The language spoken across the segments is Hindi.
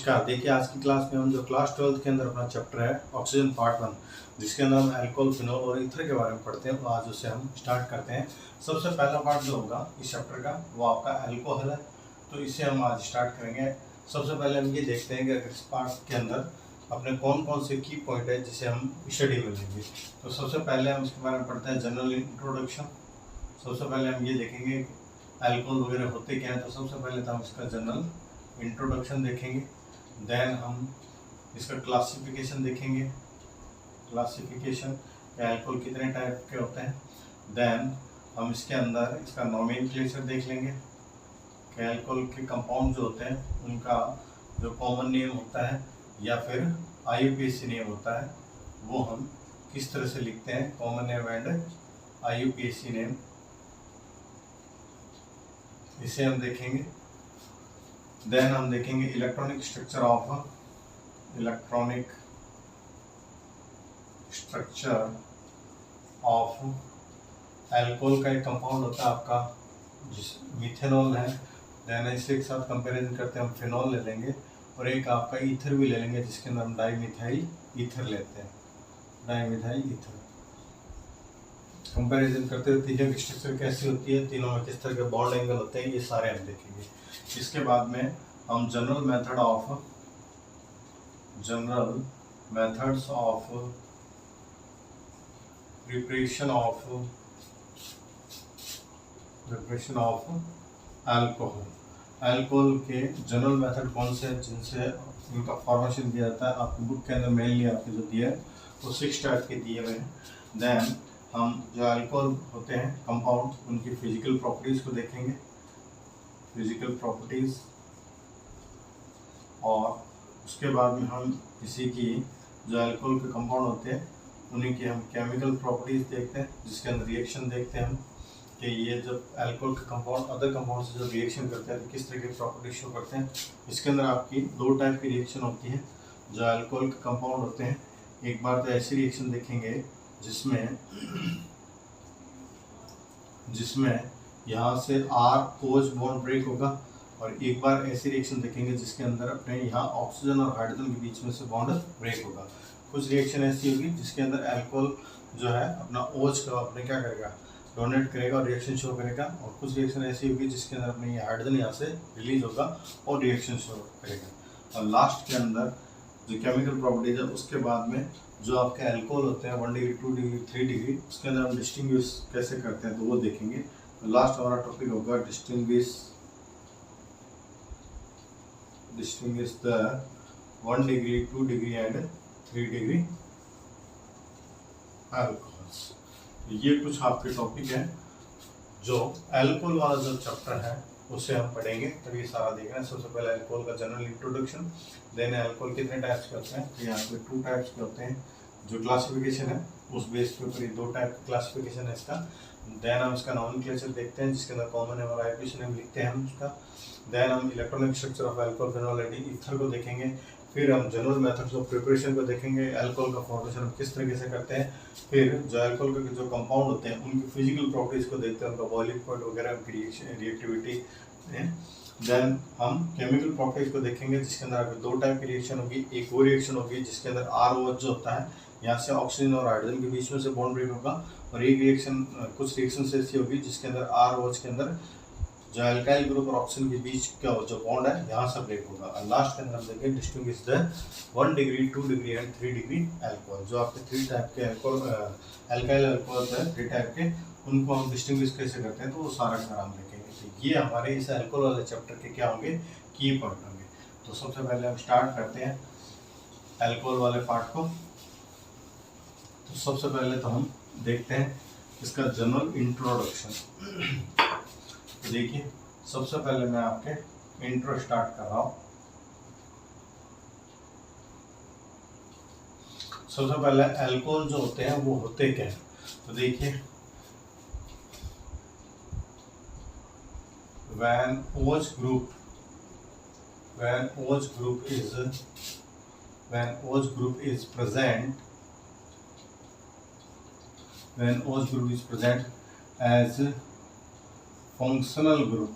नमस्कार। देखिए आज की क्लास में हम जो क्लास 12 के अंदर अपना चैप्टर है ऑक्सीजन पार्ट 1, जिसके अंदर हम अल्कोहल, फिनोल और ईथर के बारे में पढ़ते हैं, तो आज उसे हम स्टार्ट करते हैं। सबसे पहला पार्ट जो होगा इस चैप्टर का वो आपका अल्कोहल है, तो इसे हम आज स्टार्ट करेंगे। सबसे पहले हम ये देखते हैं कि इस पार्ट के अंदर अपने कौन कौन से की पॉइंट है जिसे हम स्टडी में लेंगे। तो सबसे पहले हम इसके बारे में पढ़ते हैं जनरल इंट्रोडक्शन। सबसे पहले हम ये देखेंगे अल्कोहल वगैरह होते क्या है, तो सबसे पहले तो हम इसका जनरल इंट्रोडक्शन देखेंगे। देन हम इसका क्लासिफिकेशन देखेंगे, क्लासिफिकेशन अल्कोहल कितने टाइप के होते हैं। देन हम इसके अंदर इसका नोमेनक्लेचर देख लेंगे कि अल्कोहल के कंपाउंड जो होते हैं उनका जो कॉमन नेम होता है या फिर IUPAC नेम होता है वो हम किस तरह से लिखते हैं, common name and IUPAC name, इसे हम देखेंगे। देन हम देखेंगे इलेक्ट्रॉनिक स्ट्रक्चर ऑफ अल्कोहल का एक कंपाउंड होता है आपका जिस मिथेनॉल है। देन इसके साथ कंपैरिजन करते हैं हम फिनॉल ले लेंगे, और एक आपका ईथर भी ले लेंगे जिसके अंदर हम डाईमिथाइल ईथर लेते हैं, डाईमिथाइल ईथर। कंपैरिजन करते हुए तीनों की स्ट्रक्चर कैसी होती है, तीनों में किस तरह के बॉन्ड एंगल होते हैं, ये सारे हम देखेंगे। इसके बाद में हम general methods of preparation of alcohol के जनरल मेथड कौन से हैं जिनसे इनका फॉर्मेशन किया जाता है। आपकी बुक के अंदर मेनली आपके जो दिए है वो 6 टाइप के दिए हुए हैं। देन हम जो अल्कोहल होते हैं कंपाउंड उनकी फिजिकल प्रॉपर्टीज़ को देखेंगे, फिजिकल प्रॉपर्टीज़, और उसके बाद में हम किसी की जो अल्कोहल के कंपाउंड होते हैं उन्हीं की हम केमिकल प्रॉपर्टीज़ देखते हैं, जिसके अंदर रिएक्शन देखते हैं हम कि ये जब अल्कोहल के कंपाउंड अदर कंपाउंड से जब रिएक्शन करते हैं तो किस तरह की प्रॉपर्टीज शो करते हैं। इसके अंदर आपकी 2 टाइप की रिएक्शन होती है जो अल्कोहल के कंपाउंड होते हैं। एक बार तो ऐसी रिएक्शन देखेंगे जिसमें यहाँ से R-OH बॉन्ड ब्रेक होगा, और एक बार ऐसी रिएक्शन देखेंगे जिसके अंदर अपने यहाँ ऑक्सीजन और हाइड्रोजन के बीच में से बॉन्ड ब्रेक होगा। कुछ रिएक्शन ऐसी होगी जिसके अंदर अल्कोहल जो है अपना OH का अपने क्या करेगा, डोनेट करेगा और रिएक्शन शो करेगा, और कुछ रिएक्शन ऐसी होगी जिसके अंदर अपने ये हाइड्रोजन यहाँ से रिलीज होगा और रिएक्शन शो करेगा। और लास्ट के अंदर जो केमिकल प्रॉपर्टीज है उसके बाद में जो आपके अल्कोहल होते हैं 1 डिग्री 2 डिग्री 3 डिग्री, उसके अंदर हम डिस्टिंग्विश कैसे करते हैं तो वो देखेंगे। तो लास्ट हमारा टॉपिक होगा distinguish the 1 degree 2 degree and 3 degree alcohols. ये कुछ आपके टॉपिक हैं जो अल्कोहल वाला जो चैप्टर है उसे हम पढ़ेंगे, तो ये सारा देखना है। सबसे पहले अल्कोहल का जनरल इंट्रोडक्शन, देन अल्कोहल कितने टाइप्स के होते हैं, तो यहाँ पे 2 टाइप्स के होते हैं। जो क्लासिफिकेशन है उस बेस के ऊपर ये 2 टाइप का क्लासिफिकेशन है इसका। देन हम इसका नोमेनक्लेचर देखते हैं जिसके अंदर कॉमन नेम और IUPAC नेम लिखते हैं हम उसका। देन हम electronic structure of alcohol, phenol and ether को देखेंगे। फिर हम जनरल मेथड्स ऑफ प्रिपरेशन को देखेंगे, अल्कोहल का फॉर्मेशन हम किस तरीके से करते हैं। फिर जो अल्कोहल के जो कंपाउंड होते हैं उनकी फिजिकल प्रॉपर्टीज को देखते हैं, उनका बॉइलिंग पॉइंट वगैरह, उनकी रिएक्टिविटी। देन हम केमिकल प्रॉपर्टीज को देखेंगे जिसके अंदर आपकी 2 टाइप की रिएक्शन होगी। एक वो रिएक्शन होगी जिसके अंदर R-OH जो होता है यहाँ से ऑक्सीजन और हाइड्रोजन के बीच में से बॉन्ड ब्रेक होगा, और एक रिएक्शन कुछ रिएक्शन ऐसी होगी जिसके अंदर R-OH के अंदर जो अल्काइल ग्रुप और ऑक्सीजन के बीच का जो बॉन्ड है यहाँ से ब्रेक होगा। और लास्ट के अंदर हम देखेंगे distinguish the 1 degree 2 degree and 3 degree alcohol. जो आपके 3 टाइप के अल्काइल अल्कोहल है 3 टाइप के, उनको हम डिस्टिंग्विश कैसे करते हैं तो वो सारा हम देखेंगे। तो ये हमारे इस अल्कोहल वाले चैप्टर के क्या होंगे, की पॉइंट होंगे। तो सबसे पहले हम स्टार्ट करते हैं अल्कोहल वाले पार्ट को। तो सबसे पहले तो हम देखते हैं इसका जनरल इंट्रोडक्शन। तो देखिए सबसे पहले मैं आपके इंट्रो स्टार्ट कर रहा हूँ। सबसे पहले अल्कोहल जो होते हैं वो होते क्या हैं, तो देखिए when OH group is present as functional group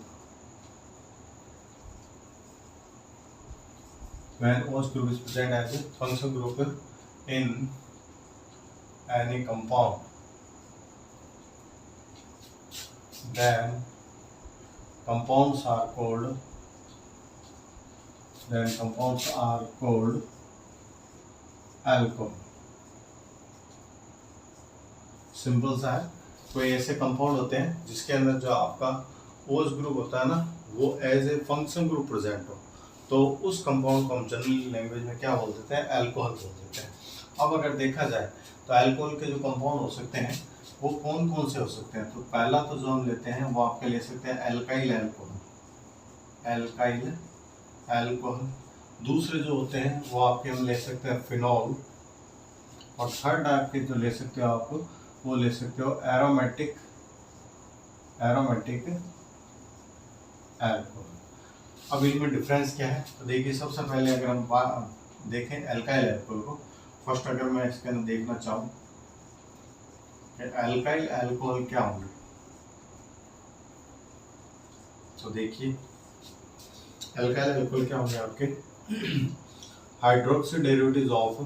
when OH group is present as a function group in any compound, then compounds are called alcohol. Simple सा है। कोई ऐसे कंपाउंड होते हैं जिसके अंदर जो आपका OH ग्रुप होता है ना, वो as a function group present हो, तो उस कंपाउंड को हम जनरल लैंग्वेज में क्या बोल देते हैं? अल्कोहल बोल देते हैं। अब अगर देखा जाए तो अल्कोहल के जो कंपाउंड हो सकते हैं वो कौन कौन से हो सकते हैं? तो पहला तो जो हम लेते हैं वो आपके ले सकते हैं एल्काइल अल्कोहल। दूसरे जो होते हैं वो आपके हम ले सकते हैं फिनॉल, और थर्ड आपके जो ले सकते हो आप वो ले सकते हो एरोमेटिक अल्कोहल। अब इनमें डिफरेंस क्या है? तो देखिए, सबसे पहले अगर हम देखें एल्काइल अल्कोहल को, फर्स्ट अगर मैं इसके अंदर देखना चाहूँ कि एल्काइल अल्कोहल क्या होंगे, तो देखिए एल्काइल अल्कोहल क्या होंगे आपके हाइड्रोक्सी डेरिवेटिव्स ऑफ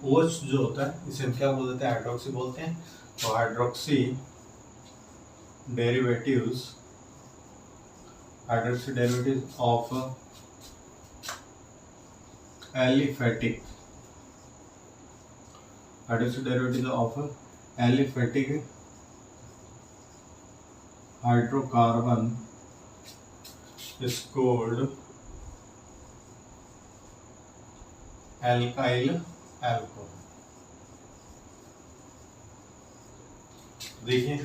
OH जो होता है इसे हम क्या बोल देते हैं? हाइड्रोक्सी बोलते हैं। तो hydroxy derivatives of aliphatic hydrocarbon is called alkyl alcohol। देखिए,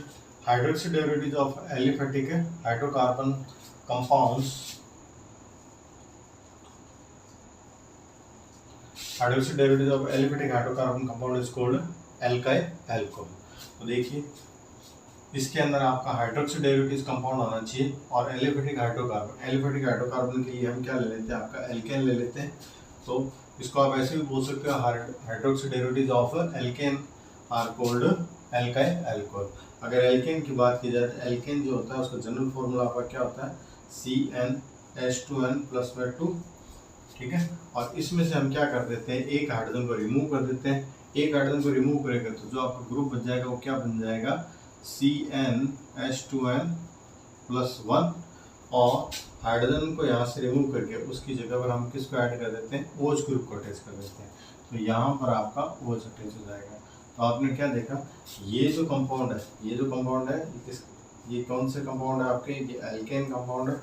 hydroxy derivative of aliphatic hydrocarbon compounds, hydroxy derivative of aliphatic hydrocarbon compound is called alkyl alcohol. तो देखिए, इसके अंदर आपका हाइड्रोक्सी डेरिवेटिव कंपाउंड होना चाहिए और एलिफेटिक हाइड्रोकार्बन के लिए हम क्या ले लेते हैं? आपका एल्केन ले लेते हैं। तो इसको आप ऐसे भी बोल सकते हो, hydroxy derivative of alkane are called alkyl alcohol. अगर एल्केन की बात की जाए तो एल्केन जो होता है उसका जनरल फॉर्मूला आपका क्या होता है? CnH2n+2, ठीक है। और इसमें से हम क्या कर देते हैं? एक हाइड्रोजन को रिमूव कर देते हैं। एक हाइड्रोजन को रिमूव करेंगे तो जो आपका ग्रुप बन जाएगा वो क्या बन जाएगा? CnH2n+1, और हाइड्रोजन को यहाँ से रिमूव करके उसकी जगह पर हम किसको ऐड कर देते हैं? OH ग्रुप को अटैच कर देते हैं। तो यहाँ पर आपका OH अटैच हो जाएगा। तो आपने क्या देखा, ये जो कंपाउंड है ये कौन से कंपाउंड है आपके? ये एल्केन कंपाउंड है।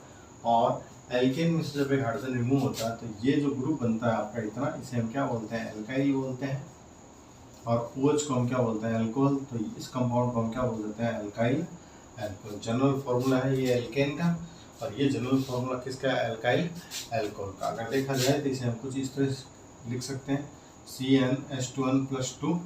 और एल्केन में से जब एक हाइड्रोजन रिमूव होता है तो ये जो ग्रुप बनता है आपका इतना, इसे हम क्या बोलते हैं? एल्काइल बोलते हैं। और OH को हम क्या बोलते हैं? अल्कोहल। तो इस कंपाउंड को हम क्या बोल देते हैं? Alkyl alcohol. जनरल फॉर्मूला है ये एल्केन का, और ये जनरल फॉर्मूला किसका है? एल्काइल अल्कोहल का। अगर देखा जाए तो इसे हम कुछ इस तरह लिख सकते हैं, CnH2n+2,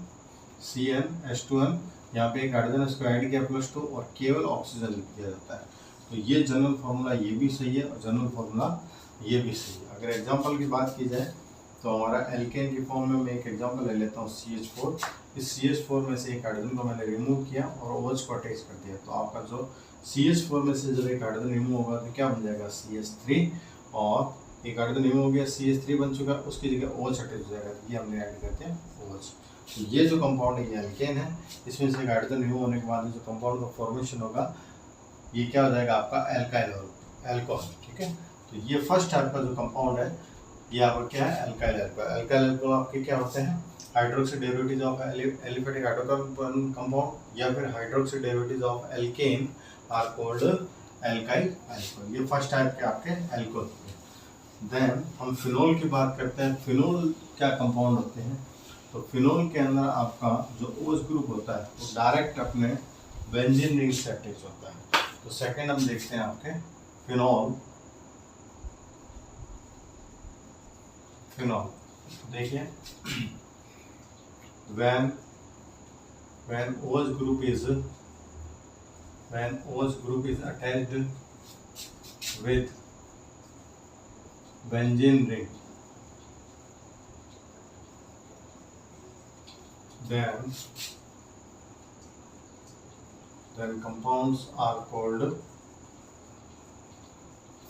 CnH2n, यहाँ पे एक हाइड्रोजन इसको ऐड किया +2 और केवल ऑक्सीजन लिख दिया जाता है। तो ये जनरल फॉर्मूला ये भी सही है और जनरल फॉर्मूला ये भी सही है। अगर एग्जाम्पल की बात की जाए तो हमारा एल्केन की फॉर्म में मैं एक एग्जांपल ले लेता हूँ, CH4। इस CH4 में से एक हाइड्रोजन को मैंने रिमूव किया और OH को अटैच कर दिया। तो आपका जो CH4 में से जब एक हाइड्रोजन रिमूव होगा तो क्या बन जाएगा? CH3, और एक हाइड्रोजन रिमूव हो गया, CH3 बन चुका, उसकी जगह OH अटैच हो जाएगा। तो ये हमने ऐड करते हैं OH। तो ये जो कंपाउंड है ये एल्केन है। इसमें से एक हाइड्रोजन रिमूव होने के बाद जो कंपाउंड का फॉर्मेशन होगा ये क्या हो जाएगा? आपका एल्काइल अल्कोहल, ठीक है। तो ये फर्स्ट टाइप का जो कंपाउंड है ये आपका क्या है? Alkyl alcohol. एल्काइल अल्कोहल आपके क्या होते हैं? Hydroxy derivatives of aliphatic hydrocarbon compound या फिर hydroxy derivatives of alkane are called alkyl alcohol. ये फर्स्ट टाइप के आपके अल्कोहल। देन हम फिनोल की बात करते हैं। फिनोल क्या कंपाउंड होते हैं? तो फिनोल के अंदर आपका जो OH ग्रुप होता है वो डायरेक्ट अपने बेंजीन रिंग से अटैच होता है। तो सेकंड हम देखते हैं आपके फिनोल। देखिए, when OH group is attached with benzene ring, then compounds are called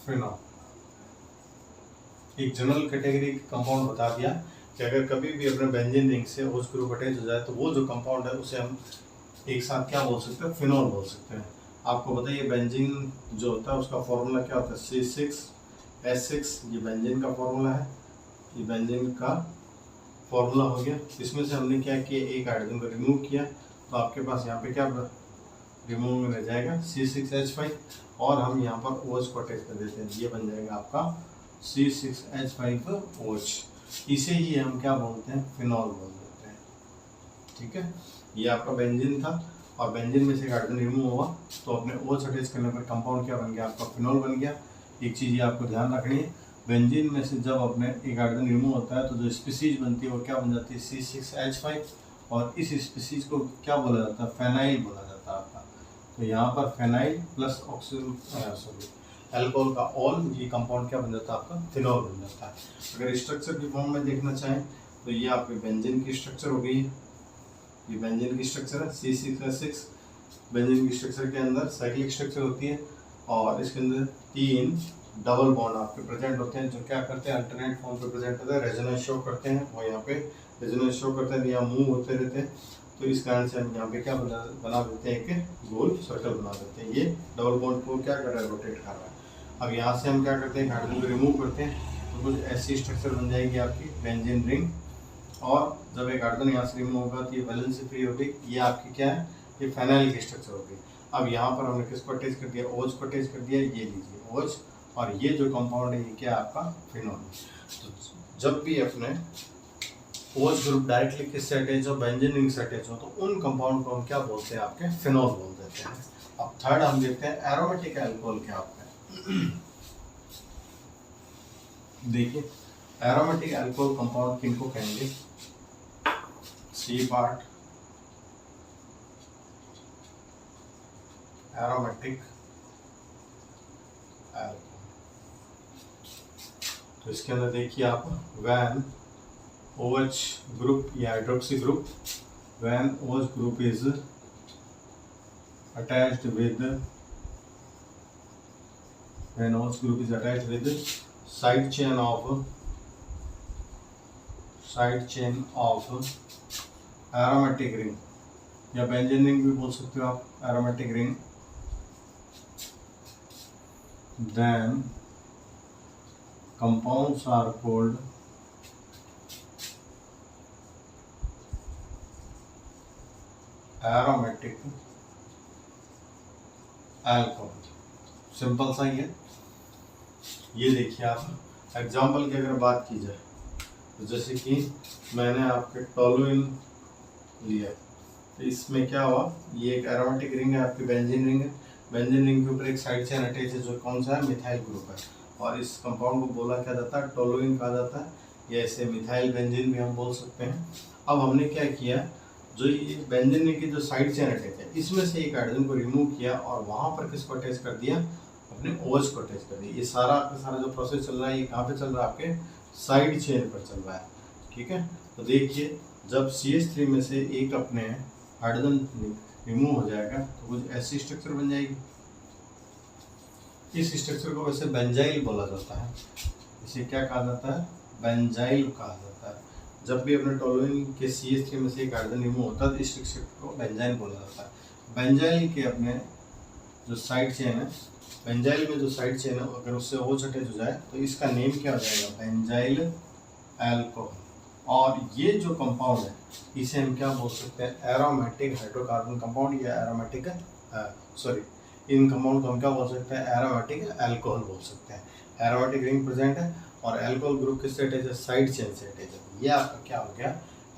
phenol। एक जनरल कैटेगरी कंपाउंड बता दिया कि अगर कभी भी अपने बेंजीन रिंग से OH ग्रुप अटैच हो जाए तो वो जो कंपाउंड है उसे हम एक साथ क्या बोल सकते हैं, फिनोल बोल सकते हैं। आपको बताइए बेंजीन जो होता है उसका फॉर्मूला क्या होता है, C6H6, ये बेंजीन का फॉर्मूला है, ये बेंजीन का फॉर्मूला हो गया। इसमें से हमने क्या किया, एक हाइड्रोजन को रिमूव किया तो आपके पास यहाँ पे क्या रिमूव में रह जाएगा C6H5 और हम यहाँ पर OH को अटैच कर देते हैं, ये बन जाएगा आपका C6H5OH। इसे ही हम क्या बोलते हैं, फिनॉल बोल देते हैं। ठीक है, ये आपका बेंजीन था और बेंजीन में से हाइड्रोजन रिमूव हुआ तो अपने OH अटैच करने पर कंपाउंड क्या बन गया, आपका फिनॉल बन गया। एक चीज़ ये आपको ध्यान रखनी है, बेंजीन में से जब अपने एक हाइड्रोजन रिमूव होता है तो जो स्पीसीज बनती है वो क्या बन जाती है, C6H5 और इस स्पीसीज को क्या बोला जाता है, फेनाइल बोला जाता है आपका। तो यहाँ पर फेनाइल प्लस अल्कोहल का ऑल, ये कंपाउंड क्या बन जाता है आपका, फिनॉल बन जाता है। अगर स्ट्रक्चर की फॉर्म में देखना चाहें तो ये आपके बेंजीन की स्ट्रक्चर हो गई, ये बेंजीन की स्ट्रक्चर है C6H6। बेंजीन की स्ट्रक्चर के अंदर साइक्लिक स्ट्रक्चर होती है और इसके अंदर 3 डबल बॉन्ड आपके प्रेजेंट होते हैं जो क्या करते हैं, अल्टरनेट फॉर्म पे प्रेजेंट होते हैं, रेजोनेंस शो करते हैं और यहाँ पे रेजोनेंस शो करते हैं, यहाँ मूव होते रहते हैं। तो इस कारण से हम यहाँ पे क्या बना देते हैं, एक गोल सर्कल बना देते हैं। ये डबल बॉन्ड को क्या कर रहा है, रोटेट कर रहा है। अब यहाँ से हम क्या करते हैं, हाइड्रोजन को रिमूव करते हैं तो कुछ ऐसी स्ट्रक्चर बन जाएगी आपकी बेंजीन रिंग। और जब एक हाइड्रोजन यहाँ से रिमूव होगा तो ये वैलेंसी फ्री हो गई, ये आपकी क्या है, ये फेनाइल की स्ट्रक्चर हो गई। अब यहाँ पर हमने किसको अटैच कर दिया, OH को अटैच कर दिया, ये लीजिए OH, और ये जो कंपाउंड है ये क्या आपका, फिनॉल। तो जब भी अपने OH ग्रुप डायरेक्टली किससे अटैच हो, बेंजीन रिंग से अटैच हो, तो उन कंपाउंड को हम क्या बोलते हैं, आपके फिनॉल बोल देते हैं। अब थर्ड हम देखते हैं एरोमेटिक अल्कोहल क्या होता है। देखिए एरोमेटिक अल्कोहल कंपाउंड किनको कहेंगे, सी पार्ट एरोमेटिक अल्कोहल। तो इसके अंदर देखिए आप, व्हेन OH ग्रुप या hydroxy group, when OH group is attached with, when OH group is attached with side chain of aromatic ring या बेंजीन रिंग भी बोल सकते हो आप, aromatic ring, then compounds are called aromatic alcohol. Simple सा ही है। ये देखिए आप एग्जाम्पल की अगर बात की जाए तो जैसे कि मैंने आपके टोलुइन लिया तो इसमें क्या हुआ, ये एक एरोमेटिक रिंग है आपकी, बेंजीन रिंग है। बेंजीन रिंग के ऊपर एक साइड चेन अटैच है जो कौन सा है, मिथाइल ग्रुप है, और इस कंपाउंड को बोला क्या जाता है, टोलुइन कहा जाता है, या इसे मिथाइल बेंजीन भी हम बोल सकते हैं। अब हमने क्या किया, जो ये बेंजीन रिंग की जो साइड चेन अटैच है इसमें से एक हाइड्रोजन को रिमूव किया और वहाँ पर किसको अटैच कर दिया, अपने OH को अटैच कर दिया। ये सारा का सारा जो प्रोसेस चल रहा है ये कहाँ पे चल रहा है, आपके साइड चेन पर चल रहा है। ठीक है, तो देखिए जब CH3 में से एक अपने हाइड्रोजन रिमूव हो जाएगा तो कुछ ऐसी स्ट्रक्चर बन जाएगी। इस स्ट्रक्चर को वैसे बेंजाइल बोला जाता है, इसे क्या कहा जाता है, बेंजाइल कहा जाता है। जब भी अपने टोलुइन के CH3 में से एक हाइड्रोजन रिमूव होता है तो इस स्ट्रक्चर को बेंजाइल बोला जाता है। बेंजाइल के अपने जो साइड चेन है, बेंजाइल में जो साइड चेन है अगर उससे OH अटैच हो जाए तो इसका नेम क्या हो जाएगा, बेंजाइल अल्कोहल। और ये जो कंपाउंड है इसे हम क्या बोल सकते हैं, एरोमेटिक हाइड्रोकार्बन कंपाउंड या एरोमेटिक इन कंपाउंड को हम क्या बोल सकते हैं, एरोमेटिक अल्कोहल बोल सकते हैं। एरोमेटिक रिंग प्रेजेंट है और अल्कोहल ग्रुप किससे अटैच है, साइड चेन से अटैच है। ये आपका क्या हो गया,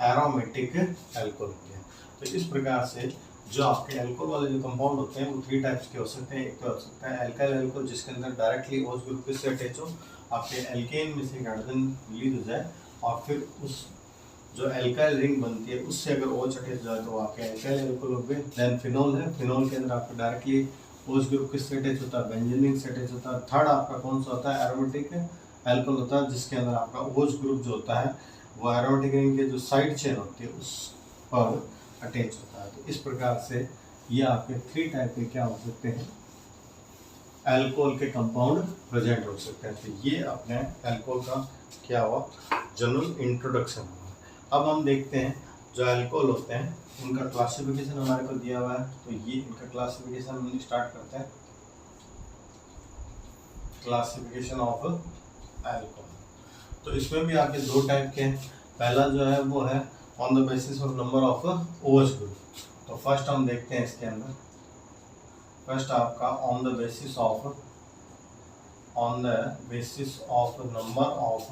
एरोमेटिक अल्कोहल हो गया। तो इस प्रकार से जो आपके अल्कोहल वाले जो कंपाउंड होते हैं वो 3 टाइप्स के हो सकते हैं। एक तो हो सकता है अल्काइल अल्कोहल जिसके अंदर डायरेक्टली OH ग्रुप किससे अटैच हो, आपके एल्केन में से हाइड्रोजन रिलीज हो जाए और फिर उस जो अल्काइल रिंग बनती है उससे अगर OH अटैच हो जाए तो आपके अल्काइल अल्कोहल हो गए। देन फिनॉल है, फिनॉल के अंदर आपको डायरेक्टली OH ग्रुप किससे अटैच होता है, बेंजीन रिंग से अटैच होता है। थर्ड आपका कौन सा होता है, एरोमेटिक अल्कोहल होता है जिसके अंदर आपका OH ग्रुप जो होता है वो एरोमेटिक रिंग के जो साइड चेन होती है उस पर अटैच होता है। तो इस प्रकार से ये आपके 3 टाइप के क्या हो सकते हैं, अल्कोहल के कंपाउंड प्रेजेंट हो सकते हैं। तो ये अपने अल्कोहल का क्या हुआ, जनरल इंट्रोडक्शन हुआ। अब हम देखते हैं जो अल्कोहल होते हैं उनका क्लासिफिकेशन हमारे को दिया हुआ है। तो ये इनका क्लासिफिकेशन हम स्टार्ट करते हैं। क्लासिफिकेशन ऑफ अल्कोहल, तो इसमें भी आपके दो टाइप के हैं। पहला जो है वो है on the basis of number of OH group. तो फर्स्ट हम देखते हैं इसके अंदर, फर्स्ट आपका on the basis of number of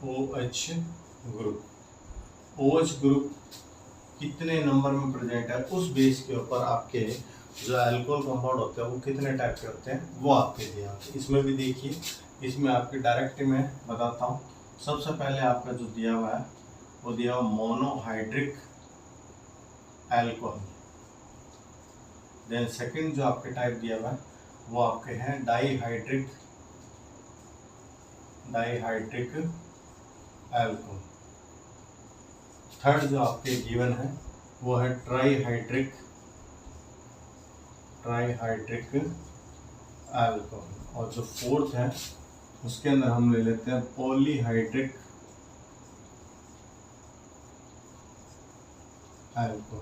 OH group. OH group कितने नंबर में प्रेजेंट है उस बेस के ऊपर आपके जो अल्कोहल कंपाउंड होते हैं वो कितने टाइप के होते हैं वो आपके दिया होते हैं। इसमें भी देखिए, इसमें आपके डायरेक्ट में बताता हूँ। सबसे पहले आपका जो दिया हुआ है वो दिया हुआ मोनोहाइड्रिक अल्कोहल। देन सेकंड जो आपके टाइप दिया हुआ है वो आपके हैं डाईहाइड्रिक अल्कोहल। थर्ड जो आपके गिवन है वो है ट्राईहाइड्रिक अल्कोहल। और जो फोर्थ है उसके अंदर हम ले लेते हैं पॉलीहाइड्रिक अल्कोहल।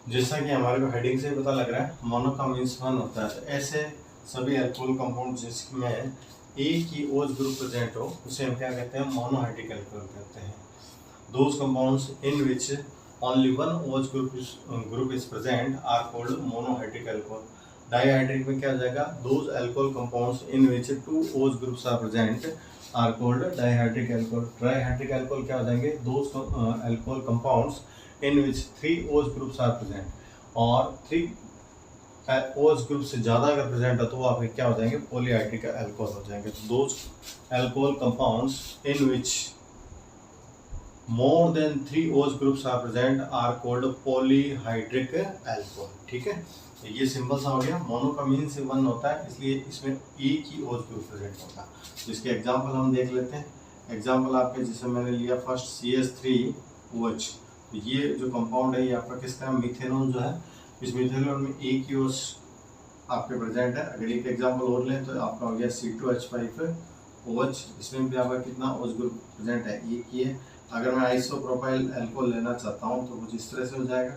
जैसा कि हमारे को हेडिंग से पता लग रहा है, मोनो का मीन्स वन होता है। तो ऐसे सभी अल्कोहल कंपाउंड जिसमें एक ही OH ग्रुप प्रेजेंट हो उसे हम क्या कहते हैं, मोनोहाइड्रिक अल्कोहल कहते हैं। Those compounds in which only one OH group is present are called monohydric alcohol. Dihydric में क्या हो जाएगा, those alcohol compounds in which 2 OH groups are present are called dihydric alcohol. Trihydric alcohol क्या हो जाएंगे, those alcohol compounds in which 3 OH groups are present, और 3 OH ग्रुप से ज़्यादा अगर प्रेजेंट है तो वो आपके क्या हो जाएंगे, पॉलीहाइड्रिक अल्कोहल हो जाएंगे। तो those alcohol compounds in which more than 3 OH groups are present are called polyhydric alcohol. ठीक है, तो ये सिंपल सा हो गया। मोनो का मीन्स वन होता है, इसलिए इसमें एक ही OH ग्रुप प्रेजेंट होता है। तो इसके एग्जाम्पल हम देख लेते हैं। एग्जाम्पल आपके जैसे मैंने लिया फर्स्ट CH3OH। तो ये जो कंपाउंड है ये आपका किसका है, मिथेनॉल जो है। इस मिथेनॉल में एक ही OH आपके प्रेजेंट है। अगर एक एग्जाम्पल और लें तो आपका हो गया C2H5OH। इसमें भी आपका कितना OH ग्रुप प्रेजेंट है, एक ही है। अगर मैं आइसोप्रोपाइल अल्कोहल लेना चाहता हूँ तो कुछ इस तरह से हो जाएगा।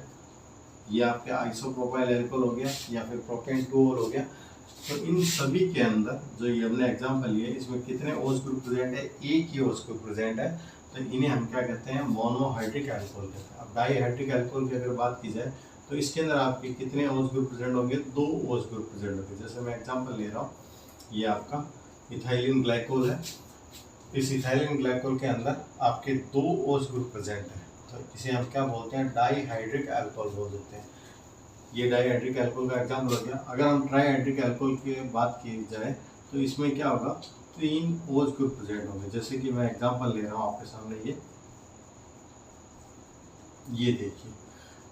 ये आपके आइसोप्रोपाइल अल्कोहल हो गया या फिर प्रोपेन 2 हो गया। तो इन सभी के अंदर जो ये हमने एग्जाम्पल लिए इसमें कितने OH ग्रुप प्रेजेंट है, एक ही OH ग्रुप प्रेजेंट है। तो इन्हें हम क्या कहते हैं, मोनोहाइड्रिक अल्कोहल कहते हैं। अब डाईहाइड्रिक अल्कोहल की अगर बात की जाए तो इसके अंदर आपके कितने OH ग्रुप प्रेजेंट होंगे, 2 OH ग्रुप प्रेजेंट होंगे। जैसे मैं एग्जांपल ले रहा हूँ, ये आपका इथाइलिन ग्लाइकोल है। इस इथाइलिन ग्लाइकोल के अंदर आपके 2 OH ग्रुप प्रेजेंट है। तो इसे हम क्या बोलते हैं, डाईहाइड्रिक अल्कोहल बोल देते हैं। ये डाईहाइड्रिक अल्कोहल का एग्जाम्पल हो गया। अगर हम ट्राईहाइड्रिक अल्कोहल की बात की जाए तो इसमें क्या होगा, 3 OH ग्रुप प्रेजेंट होंगे। जैसे कि मैं एग्जांपल ले रहा हूँ आपके सामने, ये देखिए,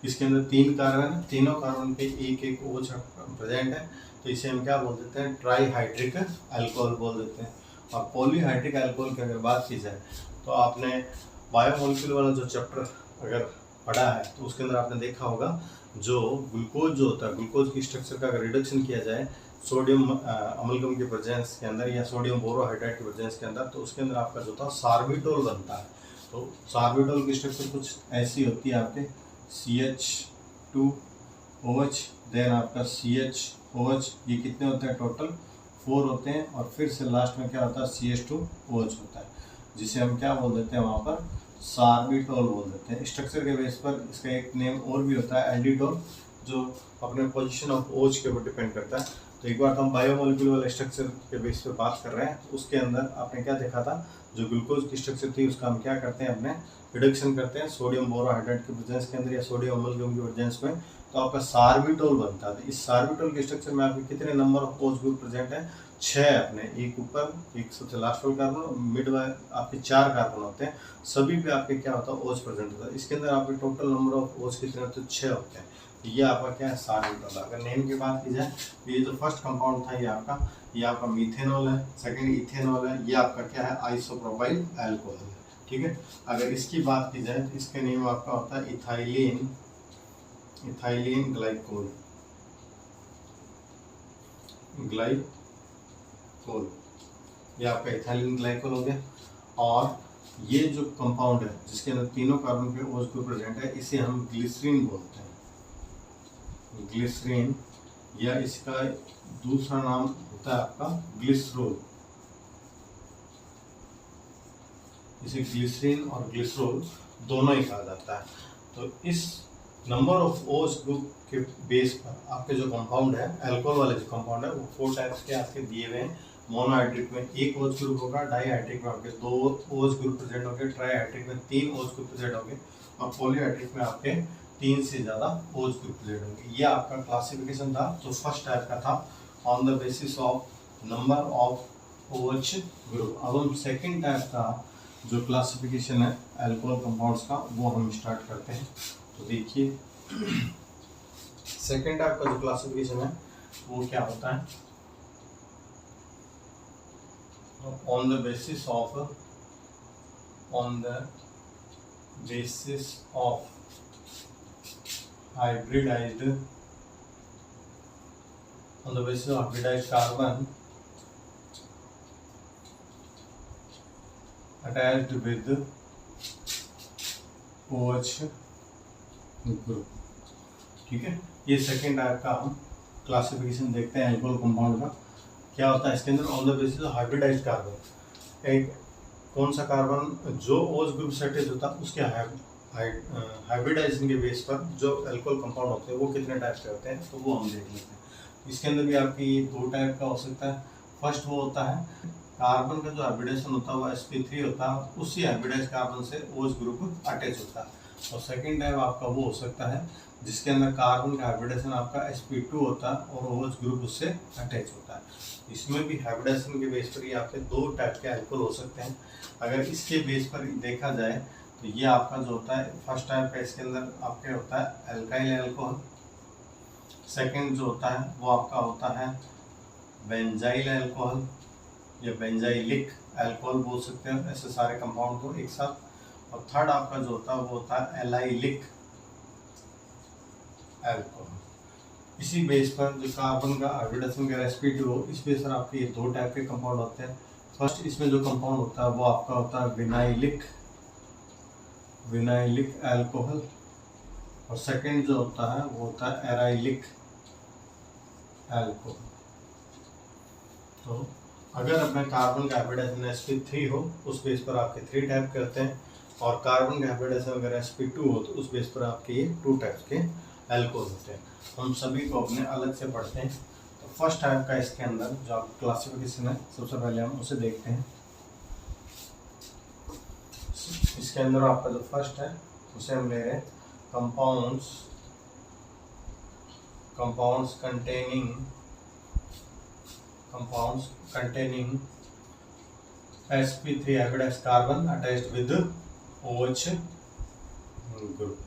इसके अंदर 3 कार्बन, तीनों कार्बन पे एक OH प्रेजेंट है। तो इसे हम क्या बोल देते हैं, ट्राईहाइड्रिक अल्कोहल बोल देते हैं। और पॉलीहाइड्रिक अल्कोहल की अगर बात की जाए तो आपने बायोमोलिक्यूल वाला जो चैप्टर अगर पढ़ा है तो उसके अंदर आपने देखा होगा जो ग्लूकोज जो होता है, ग्लूकोज की स्ट्रक्चर का अगर रिडक्शन किया जाए सोडियम अमलगम के प्रेजेंस के अंदर या सोडियम बोरोहाइड्रेट के प्रेजेंस के अंदर, तो उसके अंदर आपका जो था सार्बिटोल बनता है। तो सार्बिटोल की स्ट्रक्चर कुछ ऐसी होती है आपके CH2OH, देन आपका CHOH। ये कितने होते हैं, टोटल 4 होते हैं। और फिर से लास्ट में क्या होता है, CH2OH होता है, जिसे हम क्या बोल देते हैं, वहाँ पर सार्बिटोल बोल देते हैं। स्ट्रक्चर के बेस पर इसका एक नेम और भी होता है, एल्डिटोल, जो अपने पोजीशन ऑफ OH के ऊपर डिपेंड करता है। तो एक बार हम बायोमोलिक्यूल वाले स्ट्रक्चर के बेस पे बात कर रहे हैं, तो उसके अंदर आपने क्या देखा था, जो ग्लूकोज की स्ट्रक्चर थी उसका हम क्या करते हैं, अपने रिडक्शन करते हैं सोडियम बोरोहाइड्रेट के प्रेजेंस के अंदर या सोडियम अमलगम के प्रेजेंस में, तो आपका सार्बिटोल बनता है। इस सार्बिटोल के स्ट्रक्चर में आपके कितने number of OH group present है, 6 अपने, एक ऊपर, एक सबसे लास्ट वाला कार्बन, मिड में आपके 4 कार्बन होते हैं। सभी पे आपके क्या होता है, OH प्रेजेंट होता है। इसके अंदर आपके टोटल नंबर ऑफ OH कितने होते हैं, 6 होते हैं। ये आपका क्या है, सार्बिटोल। अगर नेम की बात की जाए तो ये जो फर्स्ट कंपाउंड था ये आपका मीथेनॉल है, सेकंड इथेनॉल है, ये आपका क्या है, आइसोप्रोपाइल अल्कोहल है। ठीक है, अगर इसकी बात की जाए तो इसके नेम आपका होता है इथाइलिन ग्लाइकोल। ग्लाइकोल, ये आपका इथाइलिन ग्लाइकोल हो गया। और ये जो कंपाउंड है जिसके अंदर तीनों कार्बन पे OH ग्रुप प्रेजेंट है, इसे हम ग्लिसरीन बोलते हैं, ग्लिसरीन, या इसका दूसरा नाम होता है आपका ग्लिसरोल। इसे ग्लिसरीन और ग्लिसरोल दोनों ही कहा जाता है। तो इस नंबर ऑफ OH ग्रुप के बेस पर आपके जो कंपाउंड है, अल्कोहल वाले जो कंपाउंड है, वो 4 टाइप्स के आपके दिए हुए हैं। मोनोहाइड्रिक में 1 OH ग्रुप होगा, डाईहाइड्रिक में आपके 2 OH ग्रुप प्रेजेंट होंगे, ट्राईहाइड्रिक में 3 OH ग्रुप प्रेजेंट होंगे, और पॉलीहाइड्रिक में आपके 3 से ज़्यादा OH ग्रुप प्रेजेंट होंगे। ये आपका क्लासिफिकेशन था जो फर्स्ट टाइप का था, on the basis of number of OH group. अब हम सेकेंड टाइप का जो क्लासिफिकेशन है अल्कोहल कंपाउंड्स का, वो हम स्टार्ट करते हैं। तो देखिए सेकेंड टाइप का जो क्लासिफिकेशन है वो क्या होता है, on the basis of hybridized carbon attached with OH group. ठीक है, ये सेकेंड टाइप का हम क्लासिफिकेशन देखते हैं अल्कोहल कंपाउंड का। क्या होता है इसके अंदर, on the basis of hybridised carbon, एक कौन सा कार्बन जो OH ग्रुप से अटैच होता है उसके हाइब्रिडाइजेशन के बेस पर जो अल्कोहल कंपाउंड होते हैं वो कितने टाइप के होते हैं, तो वो हम देख लेते हैं। इसके अंदर भी आपकी 2 टाइप का हो सकता है। फर्स्ट वो होता है कार्बन का जो हाइब्रिडेशन होता है वो sp3 होता है, उसी हाइब्रिडाइज्ड कार्बन से OH ग्रुप अटैच होता है। और सेकेंड टाइप आपका वो हो सकता है जिसके अंदर कार्बन का हाइब्रिडेशन आपका sp2 होता है और OH ग्रुप उससे अटैच होता है। इसमें भी हाइब्रिडेशन के बेस पर ही आपके 2 टाइप के अल्कोहल हो सकते हैं। अगर इसके बेस पर देखा जाए तो ये आपका जो होता है फर्स्ट टाइप का, इसके अंदर आपके होता है अल्काइल अल्कोहल। सेकंड जो होता है वो आपका होता है बेंजाइल अल्कोहल या बेंजाइलिक अल्कोहल बोल सकते हैं ऐसे सारे कंपाउंड को एक साथ। और थर्ड आपका जो होता है वो होता है एलाइलिक अल्कोहल। इसी बेस पर जो कार्बन का हाइब्रिडेशन का sp2 हो, इस बेस पर आपके ये 2 टाइप के कंपाउंड होते हैं। फर्स्ट इसमें जो कंपाउंड होता है वो आपका होता है विनाइलिक अल्कोहल, और सेकंड जो होता है वो होता है एराइलिक अल्कोहल। तो अगर अपने कार्बन का हाइब्रिडेशन sp3 हो उस बेस पर आपके 3 टाइप के होते हैं, और कार्बन का हाइब्रिडेशन अगर sp2 हो तो उस बेस पर आपके ये 2 टाइप्स के अल्कोहल होते हैं। हम सभी को अपने अलग से पढ़ते हैं। तो फर्स्ट टाइप का इसके अंदर जो आप क्लासिफिकेशन है सबसे पहले हम उसे देखते हैं। इसके अंदर आपका जो फर्स्ट है उसे हम ले रहे हैं compounds containing sp3 hybridized carbon attached with OH group।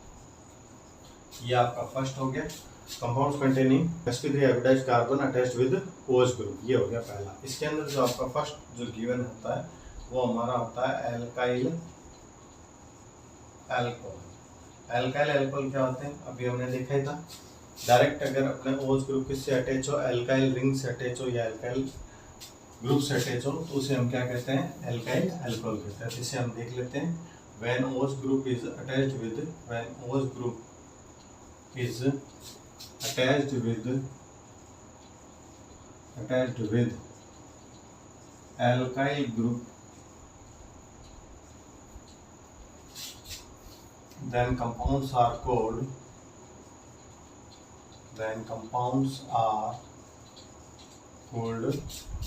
ये आपका फर्स्ट हो गया, compounds containing sp3 hybridized carbon attached with OH group, ये हो गया पहला। इसके अंदर जो आपका फर्स्ट जो गिवन होता है वो हमारा होता है एल्काइल अल्कोहल। एल्काइल अल्कोहल क्या होते हैं अभी हमने देखा ही था। डायरेक्ट अगर अपने OH ग्रुप किससे अटैच हो, एल्काइल रिंग से अटैच हो या एल्काइल ग्रुप से अटैच हो तो उसे हम क्या कहते हैं, एल्काइल अल्कोहल कहते हैं। इसे हम देख लेते हैं। when OH group is attached with alkyl group, then compounds are called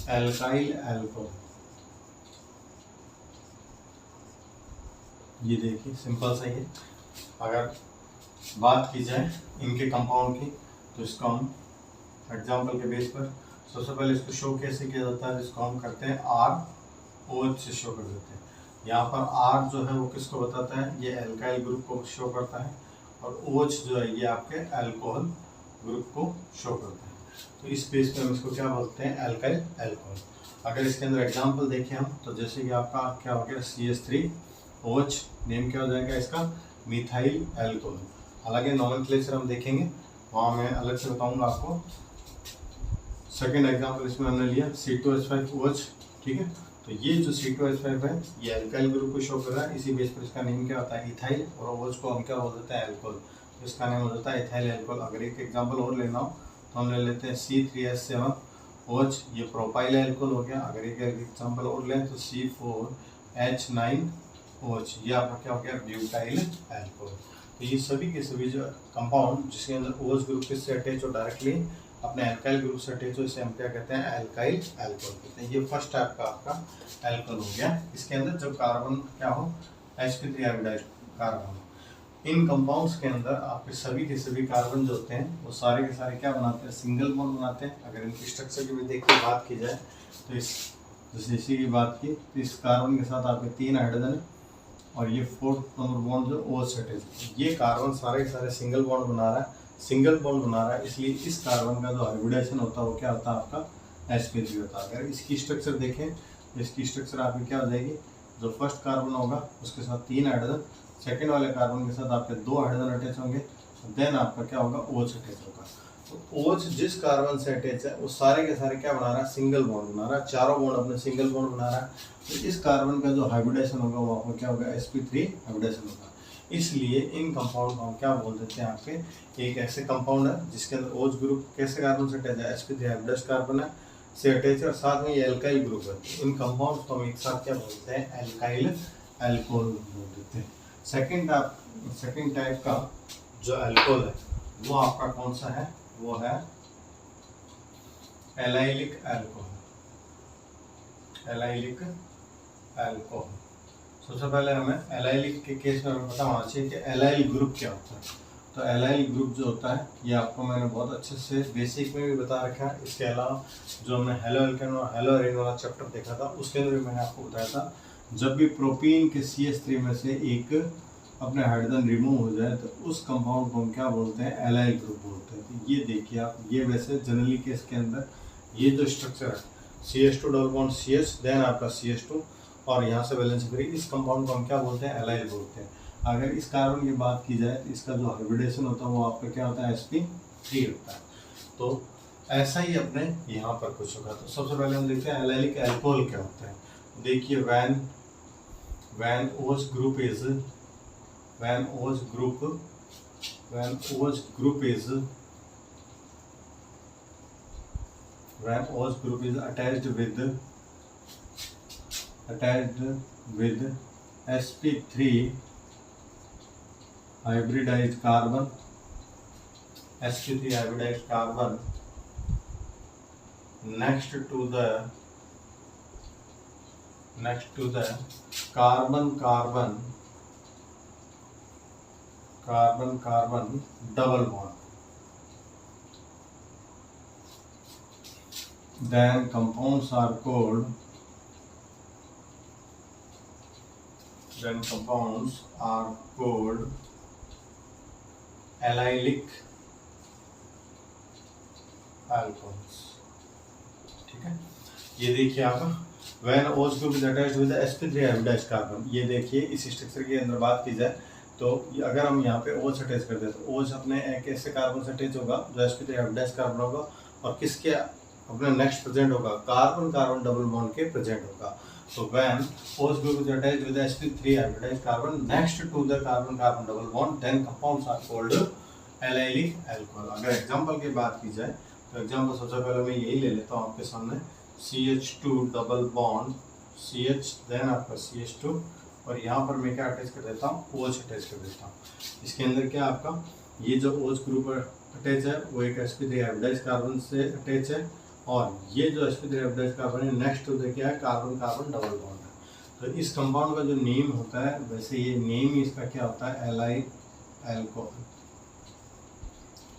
alkyl alcohol। ये देखिए सिंपल सा ही है। अगर बात की जाए इनके कंपाउंड की तो इसको हम एग्जांपल के बेस पर सबसे पहले इसको शो कैसे किया जाता है, इसको हम करते हैं R OH से शो कर देते हैं। यहाँ पर R जो है वो किसको बताता है, ये एल्काइल ग्रुप को शो करता है, और OH जो है ये आपके अल्कोहल ग्रुप को शो करता है। तो इस बेस पे हम इसको क्या बोलते हैं, एल्काइल अल्कोहल। अगर इसके अंदर एग्जांपल देखें हम तो जैसे कि आपका क्या हो गया CH3OH, नेम क्या हो जाएगा इसका, मिथाइल अल्कोहल। हालांकि नॉमेनक्लेचर हम देखेंगे, वहाँ मैं अलग से बताऊंगा आपको। सेकेंड एग्जाम्पल इसमें हमने लिया C2H5OH, ठीक है। तो ये जो C2H5 है ये एल्काइल ग्रुप को शो कर रहा है, इसी बेस पर इसका नेम क्या होता है इथाइल, और OH को हम क्या बोल देते हैं एल्कोहल, तो इसका नेम हो जाता है इथाइल एल्कोहल। अगर एक एग्जाम्पल और लेना हो तो हम ले लेते हैं C3H7OH, ये प्रोपाइल एल्कोहल हो गया। अगर एक एग्जाम्पल और लें तो C4H9OH, ये आपका क्या हो गया ब्यूटाइल एल्कोहल। तो ये सभी के सभी जो कंपाउंड जिसके अंदर OH ग्रुप से अटैच हो डायरेक्टली अपने एल्काइल ग्रुप से अटैच हो, इसे हम क्या कहते हैं एल्काइल एल्कोहल कहते हैं। ये फर्स्ट टाइप का आपका एल्कोहल हो गया। इसके अंदर जब कार्बन क्या हो sp3 हाइब्रिडाइज्ड कार्बन, इन कंपाउंड्स के अंदर आपके सभी के सभी कार्बन जो होते हैं वो सारे के सारे क्या बनाते हैं सिंगल बॉन्ड बनाते हैं। अगर इनकी स्ट्रक्चर की भी देख के बात की जाए तो इस जैसे इसी की बात की तो इस कार्बन के साथ आपके 3 हाइड्रोजन है और ये 4th नंबर बॉन्ड जो OH से अटैच है। ये कार्बन सारे के सारे सिंगल बॉन्ड बना रहा है, इसलिए इस कार्बन का जो हाइब्रिडाइजेशन होता है वो क्या होता है आपका sp3 होता है। अगर इसकी स्ट्रक्चर देखें तो इसकी स्ट्रक्चर आपकी क्या हो जाएगी, जो फर्स्ट कार्बन होगा उसके साथ 3 हाइड्रोजन, सेकेंड वाले कार्बन के साथ आपके 2 हाइड्रोजन अटैच होंगे, देन आपका क्या होगा OH अटैच होगा। तो OH जिस कार्बन से अटैच है वो सारे के सारे क्या बना रहा है सिंगल बॉन्ड बना रहा है, चारों बॉन्ड अपने सिंगल बॉन्ड बना रहा है। तो इस कार्बन का जो हाइब्रिडाइजेशन होगा वो आपको क्या होगा sp3 हाइब्रिडाइजेशन होगा। इसलिए इन कंपाउंड को हम क्या बोल देते हैं आपके एक ऐसे कंपाउंड है जिसके अंदर OH ग्रुप कैसे कार्बन से अटैच है sp3 हाइब्रिडाइज्ड कार्बन है से अटैच है और साथ में ये एल्काइल ग्रुप है। इन कंपाउंड्स को हम एक साथ क्या बोलते हैं एल्काइल एल्कोहल बोल देते हैं। सेकेंड टाइप का जो एल्कोहल है वो आपका कौन सा है, वो है एलाइलिक एल्कोहल। एलाइलिक एल्कोहल सबसे पहले हमें एलाइलिक के केस में पता होना चाहिए कि एलाइल ग्रुप क्या होता है। तो एलाइल ग्रुप जो होता है ये आपको मैंने बहुत अच्छे से बेसिक में भी बता रखा है। इसके अलावा जो हमने हेलो एल्केन और हेलो एरीन वाला चैप्टर देखा था उसके अंदर भी मैंने आपको बताया था, जब भी प्रोपीन के CH3 में से एक अपने हाइड्रोजन रिमूव हो जाए तो उस कंपाउंड को हम क्या बोलते हैं एलाइल ग्रुप बोलते हैं। तो ये देखिए आप, ये वैसे जनरली केस के अंदर ये जो स्ट्रक्चर है CH2 double bond CH then आपका CH2 और यहाँ से वैलेंस फ्री, इस कंपाउंड को हम क्या बोलते हैं एलाइल बोलते हैं। अगर इस कार्बन की बात की जाए तो इसका जो हाइब्रिडेशन होता है वो आपका क्या होता है sp3 होता है। तो ऐसा ही अपने यहाँ पर कुछ होगा। तो सबसे पहले हम देखते हैं एलाइलिक एल्कोहल क्या होता है। देखिए when OH group is attached with sp3 hybridized carbon next to the carbon double bond, then compounds are called allylic alcohols। ठीक है, ये देखिए आप when OH group is attached with the sp3 hybridized carbon, ये देखिए इस स्ट्रक्चर के अंदर बात की जाए तो अगर हम यहाँ पे OH अटैच कर दें तो OH अपने एक ऐसे कार्बन से अटैच होगा जो sp3 हाइब्रिडाइज्ड कार्बन होगा और किसके अपने नेक्स्ट प्रेजेंट होगा कार्बन डबल बॉन्ड के प्रेजेंट होगा। तो when OH group is attached with the sp3 hybridized carbon next to the carbon double bond then compounds are called allylic alcohol। अगर एग्जांपल की बात की जाए तो एग्जांपल सबसे पहले मैं यही ले लेता हूँ आपके सामने CH2 double bond CH then आपका CH2 और यहाँ पर मैं क्या अटैच कर देता हूँ OH अटैच कर देता हूँ। इसके अंदर क्या आपका ये जो OH ग्रुप अटैच है वो एक sp3 हाइब्रिडाइज्ड कार्बन से अटैच है और ये जो sp3 हाइब्रिडाइज्ड कार्बन है नेक्स्ट टू द क्या है कार्बन डबल बॉन्ड है। तो इस कंपाउंड का जो नेम होता है वैसे ये नेम ही इसका क्या होता है एलाइल एल्कोहल।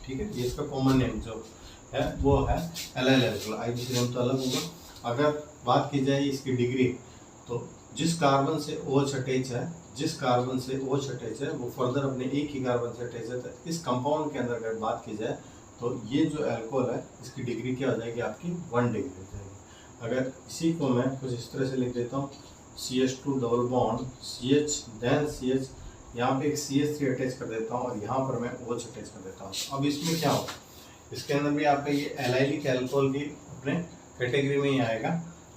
ठीक है, ये इसका कॉमन नेम जो है वो है एलाइल एल्कोहल। IUPAC नेम तो अलग होगा। अगर बात की जाए इसकी डिग्री तो जिस कार्बन से OH अटैच है वो फर्दर अपने एक ही कार्बन से अटैच है। तो इस कंपाउंड के अंदर अगर बात की जाए तो ये जो अल्कोहल है इसकी डिग्री क्या हो जाएगी आपकी 1 डिग्री हो जाएगी। अगर इसी को मैं कुछ इस तरह से लिख देता हूँ CH2 double bond CH then CH, यहाँ पे एक CH3 अटैच कर देता हूँ और यहाँ पर मैं OH अटैच कर देता हूँ। अब इसमें क्या होगा, इसके अंदर भी आपका ये एलाइलिक अल्कोहल की अपने कैटेगरी में ही आएगा,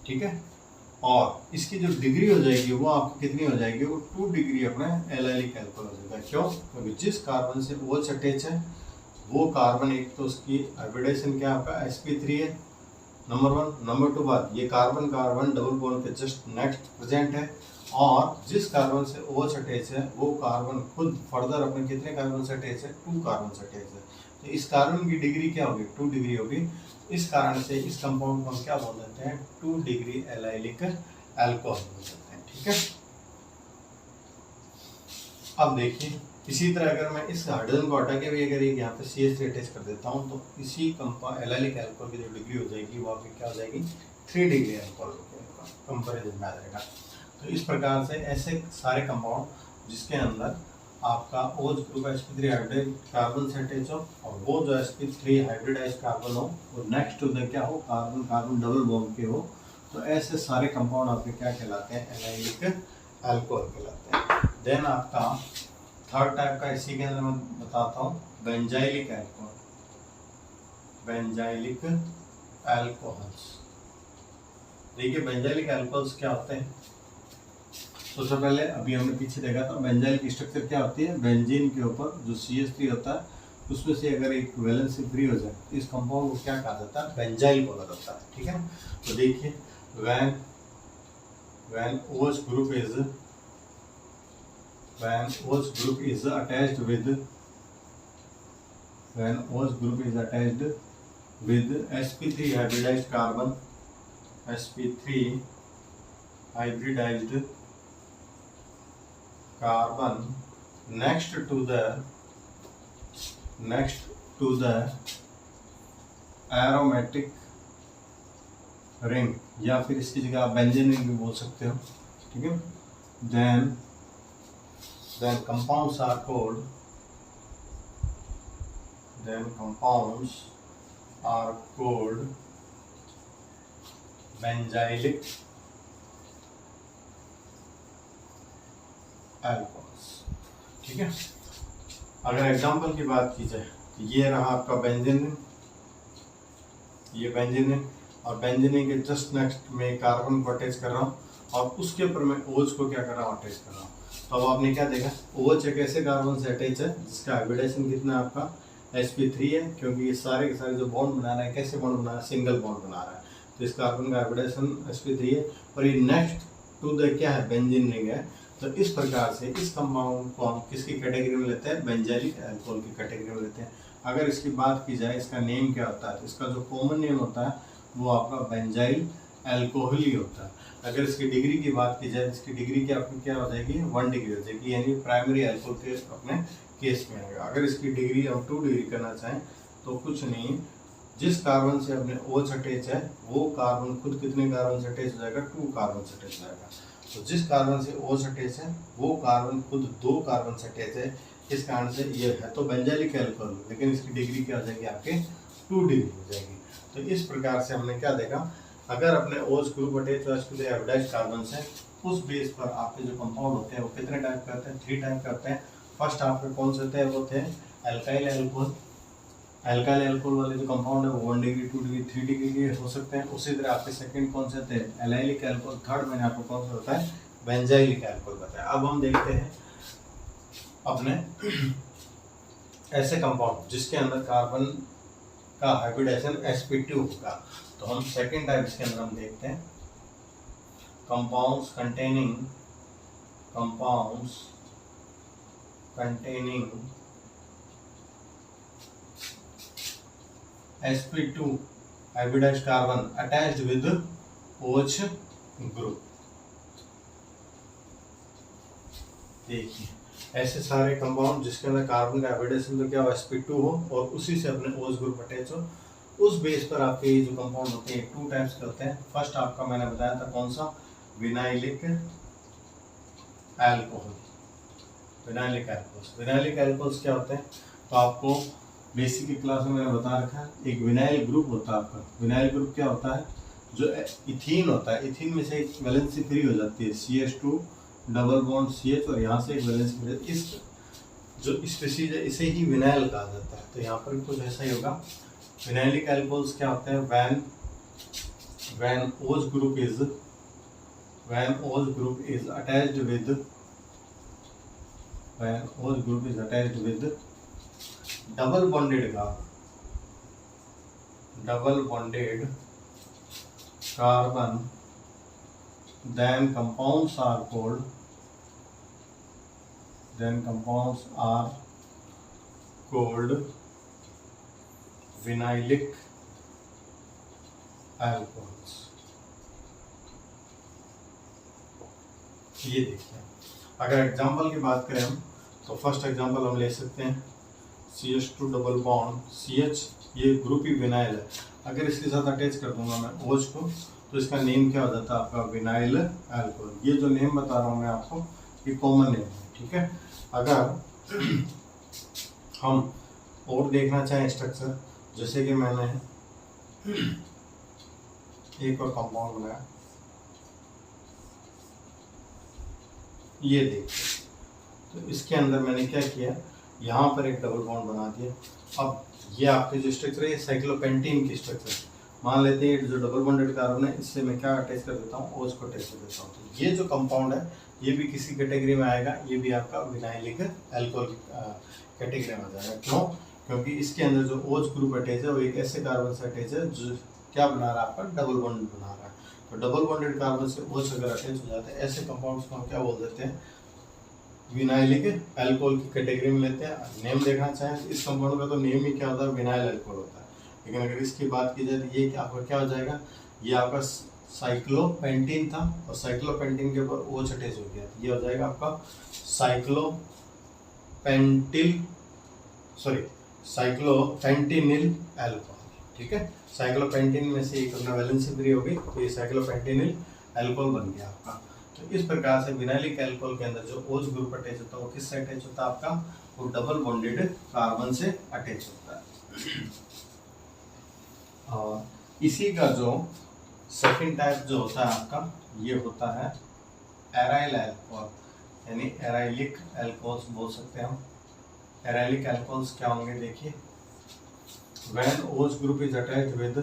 ठीक है। और इसकी जो डिग्री हो जाएगी वो आपकी कितनी हो जाएगी, वो 2 डिग्री अपना एलाइलिक अल्कोहल हो जाएगा। क्यों? क्योंकि जिस कार्बन से OH अटैच है वो कार्बन, एक तो उसकी हाइब्रिडेशन क्या आपका sp3 है, नंबर 1। नंबर 2 बात, ये कार्बन कार्बन डबल बॉन्ड के जस्ट नेक्स्ट प्रेजेंट है, और जिस कार्बन से OH अटैच है वो कार्बन खुद फर्दर अपने कितने कार्बन से अटैच है, 2 कार्बन से अटैच है। तो इस कार्बन की डिग्री क्या होगी, 2 डिग्री होगी। इस कारण से इस कंपाउंड को हम क्या बोल देते हैं, 2 डिग्री एलाइलिक अल्कोहल बोल सकते हैं, ठीक है। अब देखिए इसी तरह अगर मैं इस हाइड्रोजन को हटा के भी अगर यहाँ पे CH3 अटैच कर देता हूँ तो इसी एलाइलिक अल्कोहल की जो डिग्री हो जाएगी वो आपकी क्या हो जाएगी, 3 डिग्री अल्कोहल कंपेरिजन में आ जाएगा। तो इस प्रकार से ऐसे सारे कंपाउंड जिसके अंदर आपका OH group sp3 hybrid carbon से अटैच हो और वो जो sp3 हाइब्रिडाइज्ड कार्बन हो वो नेक्स्ट टू द क्या हो, कार्बन कार्बन डबल बॉन्ड के हो, तो ऐसे सारे कंपाउंड आपके क्या कहलाते हैं, एलाइलिक अल्कोहल कहलाते हैं। देन आपका थर्ड टाइप का इसी के अंदर मैं बताता हूँ, बेंजाइलिक अल्कोहल। बेंजाइलिक अल्कोहल्स, देखिए बेंजाइलिक अल्कोहल्स क्या होते हैं। सबसे पहले अभी हमने पीछे देखा था बेंजाइल की स्ट्रक्चर क्या होती है, बेंजीन के ऊपर जो CH3 होता है उसमें से अगर एक वैलेंसी फ्री हो जाए तो इस कंपाउंड को क्या कहा जाता है, बेंजाइल बोला जाता है, ठीक है। तो देखिए when OH group is attached with sp3 hybridized carbon, sp3 hybridized carbon next to the aromatic ring, या फिर इसकी जगह आप बेंजीन रिंग भी बोल सकते हो, ठीक है। then compounds are called benzylic alcohols, ठीक है। अगर एग्जांपल की बात की जाए तो ये रहा आपका बेंजीन रिंग, ये बेंजीन रिंग, और बेंजीन रिंग के जस्ट नेक्स्ट में कार्बन को अटैच कर रहा हूँ और उसके ऊपर मैं OH को क्या कर रहा हूँ, अटैच कर रहा हूँ। तो अब आपने क्या देखा, OH एक ऐसे कार्बन से अटैच है जिसका हाइब्रिडेशन कितना है आपका, sp3 है, क्योंकि ये सारे के सारे जो बॉन्ड बना रहा है कैसे बॉन्ड बना रहा है, सिंगल बॉन्ड बना रहा है। तो इस कार्बन का हाइब्रिडेशन sp3 है और ये नेक्स्ट टू द क्या है, बेंजीन रिंग है। तो इस प्रकार से इस कंपाउंड को हम किसकी कैटेगरी में लेते हैं, बेंजाइलिक अल्कोहल की कैटेगरी में लेते हैं। अगर इसकी बात की जाए इसका नेम क्या होता है, तो इसका जो कॉमन नेम होता है वो आपका बेंजाइल अल्कोहल ही होता है। अगर इसकी डिग्री की बात की जाए, इसकी डिग्री की आपकी क्या हो जाएगी, 1 डिग्री हो जाएगी, यानी प्राइमरी अल्कोहल के अपने केस में आएगा। अगर इसकी डिग्री हम 2 डिग्री करना चाहें तो कुछ नहीं, जिस कार्बन से अपने OH अटैच है वो कार्बन खुद कितने कार्बन से अटैच हो जाएगा, 2 कार्बन से अटैच हो जाएगा। तो जिस कार्बन से OH अटैच है वो कार्बन खुद 2 कार्बन से अटैच है, इस कारण से ये है तो बेंजाइलिक अल्कोहल, लेकिन इसकी डिग्री क्या हो जाएगी आपके 2 डिग्री हो जाएगी। तो इस प्रकार से हमने क्या देखा, अगर अपने OH ग्रुप अटैच हो sp3 हाइब्रिडाइज्ड कार्बन से, उस बेस पर आपके जो कंपाउंड होते हैं वो कितने टाइप के होते हैं, 3 टाइप के होते हैं। फर्स्ट आपके कौन से थे, वो थे अल्काइल अल्कोहल। अल्काइल अल्कोहल वाले जो कंपाउंड है वो 1 डिग्री 2 डिग्री 3 डिग्री के हो सकते हैं। उसी तरह आपके सेकंड कौन से थे, एलाइलिक अल्कोहल। थर्ड मैंने आपको कौन सा होता है, बेंजाइलिक अल्कोहल बताया। अब हम देखते हैं अपने ऐसे कंपाउंड जिसके अंदर कार्बन का हाइब्रिडेशन sp2 होगा। तो हम सेकंड टाइप इसके अंदर हम देखते हैं, compounds containing sp2 hybridized carbon attached with OH group। देखिए ऐसे सारे कंपाउंड जिसके अंदर कार्बन का हाइब्रिडेशन तो क्या हो, sp2 हो और उसी से अपने OH ग्रुप अटैच हो, उस बेस पर आपके ये जो कंपाउंड होते हैं 2 टाइप्स के होते हैं। फर्स्ट आपका मैंने बताया था कौन सा, विनाइलिक अल्कोहल। विनाइलिक अल्कोहल्स क्या होते हैं, तो आपको बेसिक की क्लास में मैंने बता रखा है, एक विनाइल ग्रुप होता है आपका। विनाइल ग्रुप क्या होता है, जो इथीन होता है, इथीन में से एक वैलेंसी फ्री हो जाती है, CH2 डबल बॉन्ड CH और यहाँ से एक वैलेंसी फ्री, इस जो स्पीशीज है इसे ही विनाइल कहा जाता है। तो यहाँ पर कुछ ऐसा ही होगा, विनाइलिक एल्कोहल्स क्या होते हैं? when OH group is attached with double bonded carbon, then compounds are called vinylic alcohols। ये देखिए, अगर एग्जांपल की बात करें हम, तो फर्स्ट एग्जांपल हम ले सकते हैं CH2 डबल बॉन्ड CH, ये ग्रुप ही विनाइल है। अगर इसके साथ अटैच कर दूंगा मैं OH को, तो इसका नेम क्या हो जाता है आपका? Vinyl alcohol. ये जो नेम बता रहा हूँ मैं आपको, ये कॉमन नेम है, ठीक है। अगर हम और देखना चाहें स्ट्रक्चर, जैसे कि मैंने एक और कंपाउंड बनाया, ये देखिए, तो इसके अंदर मैंने क्या किया, यहाँ पर एक डबल बॉन्ड बना दिया। अब ये आपके जो स्ट्रक्चर है, ये साइक्लोपेंटीन की स्ट्रक्चर है। मान लेते हैं जो डबल बॉन्डेड कार्बन है, इससे मैं क्या अटैच कर देता हूँ? OH को अटैच कर देता हूँ। तो ये जो कंपाउंड है, ये भी किसी कैटेगरी में आएगा, ये भी आपका विनाइलिक अल्कोहल कैटेगरी में आ जाएगा। क्यों? क्योंकि इसके अंदर जो OH ग्रुप अटैच है, वो एक ऐसे कार्बन से अटैच है जो क्या बना रहा है? आपका डबल बॉन्ड बना रहा है। तो डबल बॉन्डेड कार्बन से OH अगर अटैच हो जाते हैं, ऐसे कंपाउंड्स को हम क्या बोल देते हैं? विनाइलिक अल्कोहल की कैटेगरी में लेते हैं। नेम देखना चाहें तो इस कंपाउंड का तो नेम ही क्या होता है? विनाइल अल्कोहल होता है। लेकिन अगर इसकी बात की जाए तो ये आपका क्या हो जाएगा? ये आपका साइक्लोपेंटीन था, और साइक्लोपेंटीन के ऊपर OH अटैच हो गया, ये हो जाएगा आपका साइक्लोपेंटिनिल अल्कोहल, ठीक है। साइक्लोपेंटीन में से एक अपना वैलेंसी फ्री होगी, तो ये साइक्लोपेंटिनिल अल्कोहल बन गया आपका। तो इस प्रकार से विनाइलिक अल्कोहल के अंदर जो OH ग्रुप अटैच होता है, वो किससे अटैच होता है आपका? वो डबल बॉन्डेड कार्बन से अटैच होता है। और इसी का जो सेकंड टाइप जो होता है आपका, ये होता है एराइल अल्कोहल, यानी एराइलिक अल्कोहल्स बोल सकते हैं हम। एराइलिक अल्कोहल्स क्या होंगे? देखिए, when OH group is attached with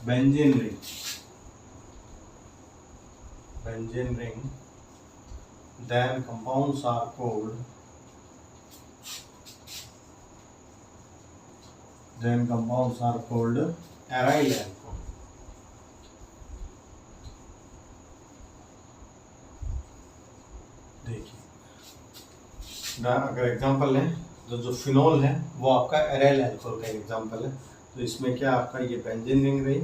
benzene ring, then compounds are called aryl alcohol। देखिए, अगर एग्जांपल लें तो जो फिनोल है वो आपका एराइल अल्कोहल का एग्जांपल है। तो इसमें क्या आपका ये बेंजीन रिंग रही,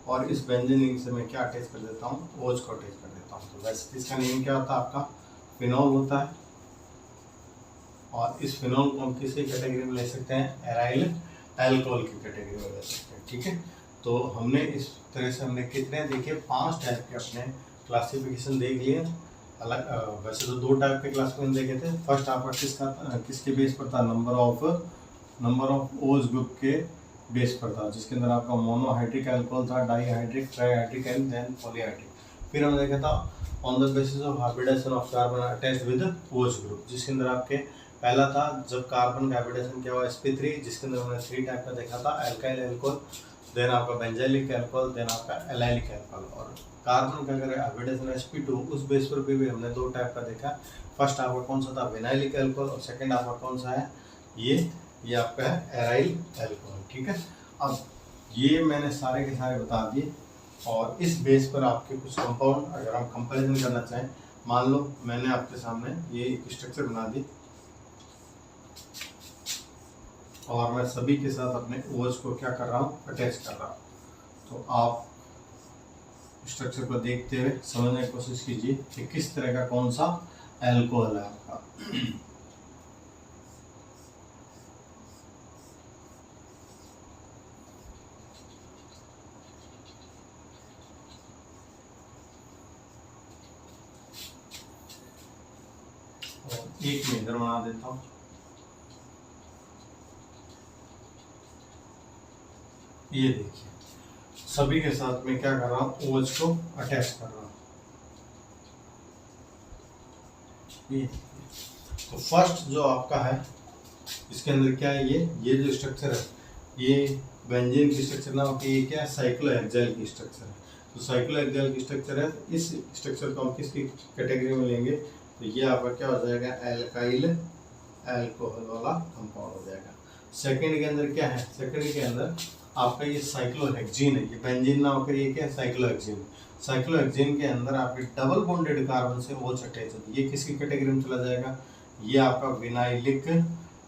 और इस बेंजीन रिंग से मैं क्या अटैच कर देता हूँ? OH को अटैच कर देता हूँ। तो वैसे इसका नेम क्या होता है? आपका फिनोल होता है। और इस फिनोल को हम किसी कैटेगरी में ले सकते हैं? एराइल अल्कोहल की कैटेगरी में ले सकते हैं, ठीक है। तो हमने इस तरह से हमने कितने देखे? 5 टाइप के अपने क्लासिफिकेशन देख लिए। अलग वैसे तो 2 टाइप के क्लासिफिकेशन देखे थे। फर्स्ट आपका किसके बेस पर था? नंबर ऑफ OH ग्रुप के बेस पर था, जिसके अंदर आपका मोनोहाइड्रिक अल्कोहल था, dihydric, trihydric and then polyhydric. फिर हमने देखा था on the basis of hybridisation of carbon attached with OH group, जिसके अंदर आपके पहला था जब कार्बन का हाइब्रिडेशन क्या हुआ? sp3, जिसके अंदर हमने 3 टाइप का देखा था, अल्काइल अल्कोहल, देन आपका बेंजाइलिक अल्कोहल, देन आपका एलाइलिक अल्कोहल। और कार्बन का अगर हाइब्रिडेशन sp2, उस बेस पर भी हमने 2 टाइप का देखा। फर्स्ट आपका कौन सा था? विनाइलिक अल्कोहल, और सेकंड आपका कौन सा है? ये आपका है एराइल अल्कोहल, ठीक है। अब ये मैंने सारे के सारे बता दिए, और इस बेस पर आपके कुछ कंपाउंड अगर हम कंपैरिजन करना चाहें, मान लो मैंने आपके सामने ये एक स्ट्रक्चर बना दी, और मैं सभी के साथ अपने OH को क्या कर रहा हूँ? अटैच कर रहा हूँ। तो आप स्ट्रक्चर को देखते हुए समझने की कोशिश कीजिए कि किस तरह का कौन सा अल्कोहल है आपका। एक में इधर बना देता हूँ। ये देखिए, सभी के साथ में क्या कर रहा हूँ? OH को अटैच कर रहा हूँ। ये तो फर्स्ट जो आपका है इसके अंदर क्या है, ये जो स्ट्रक्चर है ये बेंजीन की स्ट्रक्चर ना होकर ये क्या है, साइक्लोहेक्साइल की स्ट्रक्चर है। तो साइक्लोहेक्साइल की स्ट्रक्चर है, तो इस स्ट्रक्चर को हम किसकी कैटेगरी में लेंगे, तो ये आपका क्या हो जाएगा, एल्काइल अल्कोहल वाला कंपाउंड हो जाएगा। सेकंड के अंदर क्या है, सेकंड के अंदर आपका ये साइक्लोहेक्सीन है, ये बेंजीन ना होकर ये क्या है, साइक्लोहेक्सीन। साइक्लोहेक्सीन के अंदर आपके डबल बॉन्डेड कार्बन से OH अटैच है, ये किसकी कैटेगरी में चला जाएगा, ये आपका विनाइलिक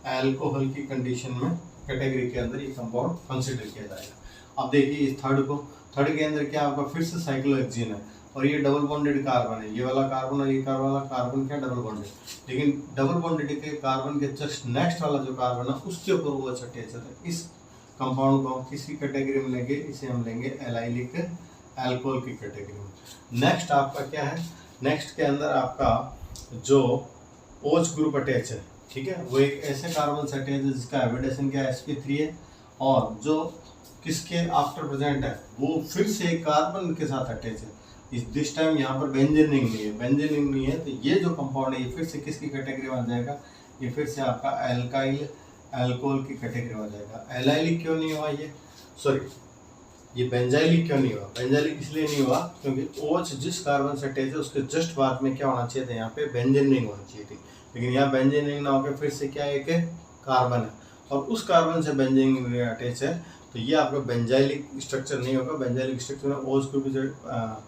अल्कोहल की कंडीशन में कैटेगरी के अंदर ये कंपाउंड कंसिडर किया जाएगा। अब देखिए इस थर्ड के अंदर क्या आपका फिर से साइक्लोहेक्सीन है और ये डबल बॉन्डेड कार्बन है, ये वाला कार्बन और ये वाला कार्बन क्या डबल बॉन्डेड, लेकिन डबल बॉन्डेड के कार्बन के जस्ट नेक्स्ट वाला जो कार्बन है उसके ऊपर वो अटैच है। तो इस कंपाउंड को हम किसी कैटेगरी में लेंगे, इसे हम लेंगे एलाइलिक अल्कोहल की कैटेगरी में। नेक्स्ट आपका क्या है, नेक्स्ट के अंदर आपका जो OH ग्रुप अटैच है, ठीक है, वो एक ऐसे कार्बन से अटैच है जिसका एविडेशन क्या है, sp3 है, और जो किसके आफ्टर प्रेजेंट है वो फिर से एक कार्बन के साथ अटैच है। इस दिस टाइम यहाँ पर बेंजीन रिंग नहीं है, बेंजीन रिंग नहीं है, तो ये जो कंपाउंड है ये फिर से किसकी कैटेगरी में आ जाएगा, ये फिर से आपका एल्काइल अल्कोहल की कैटेगरी में आ जाएगा। एलाइलिक क्यों नहीं हुआ, ये सॉरी ये बेंजाइलिक क्यों नहीं हुआ, बेंजाइलिक इसलिए नहीं हुआ क्योंकि OH जिस कार्बन से अटैच है उसके जस्ट बाद में क्या होना चाहिए था, यहाँ पे बेंजीन रिंग होनी चाहिए थी, लेकिन यहाँ बेंजीन रिंग ना होकर फिर से क्या एक कार्बन है और उस कार्बन से बेंजीन रिंग अटैच है, तो ये आपका बेंजाइलिक स्ट्रक्चर नहीं होगा। बेंजाइलिक स्ट्रक्चर में OH group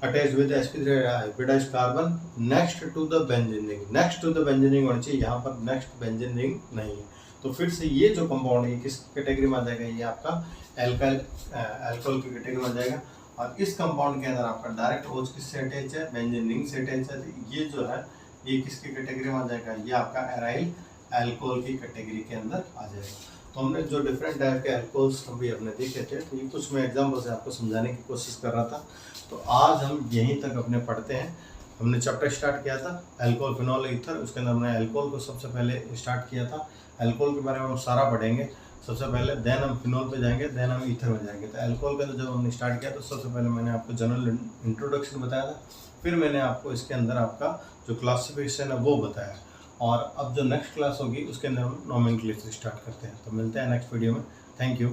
attach with sp3 hybridised carbon next to the benzene ring, next to the benzene ring होनी चाहिए, यहाँ पर नेक्स्ट बेंजीन रिंग नहीं है। तो फिर से ये जो कंपाउंड है ये किस कैटेगरी में आ जाएगा, ये आपका एल्काइल अल्कोहल की कैटेगरी में आ जाएगा। और इस कंपाउंड के अंदर आपका डायरेक्ट OH किससे अटैच है, बेंजीन रिंग से अटैच है, तो ये जो है ये किसकी कैटेगरी में आ जाएगा, ये आपका एराइल अल्कोहल की कैटेगरी के अंदर आ जाएगा। तो हमने जो डिफरेंट टाइप के अल्कोहल्स भी अपने देखे थे, तो ये कुछ मैं एग्जाम्पल से आपको समझाने की कोशिश कर रहा था। तो आज हम यहीं तक अपने पढ़ते हैं। हमने चैप्टर स्टार्ट किया था अल्कोहल फिनॉल ईथर, उसके अंदर हमने अल्कोहल को सबसे पहले स्टार्ट किया था। अल्कोहल के बारे में हम सारा पढ़ेंगे सबसे पहले, देन हम फिनॉल पे जाएंगे, देन हम ईथर में जाएंगे। तो अल्कोहल का जब हमने स्टार्ट किया तो सबसे पहले मैंने आपको जनरल इंट्रोडक्शन बताया था, फिर मैंने आपको इसके अंदर आपका जो क्लासिफिकेशन है वो बताया, और अब जो नेक्स्ट क्लास होगी उसके अंदर हम नोमेनक्लेचर स्टार्ट करते हैं। तो मिलते हैं नेक्स्ट वीडियो में, थैंक यू।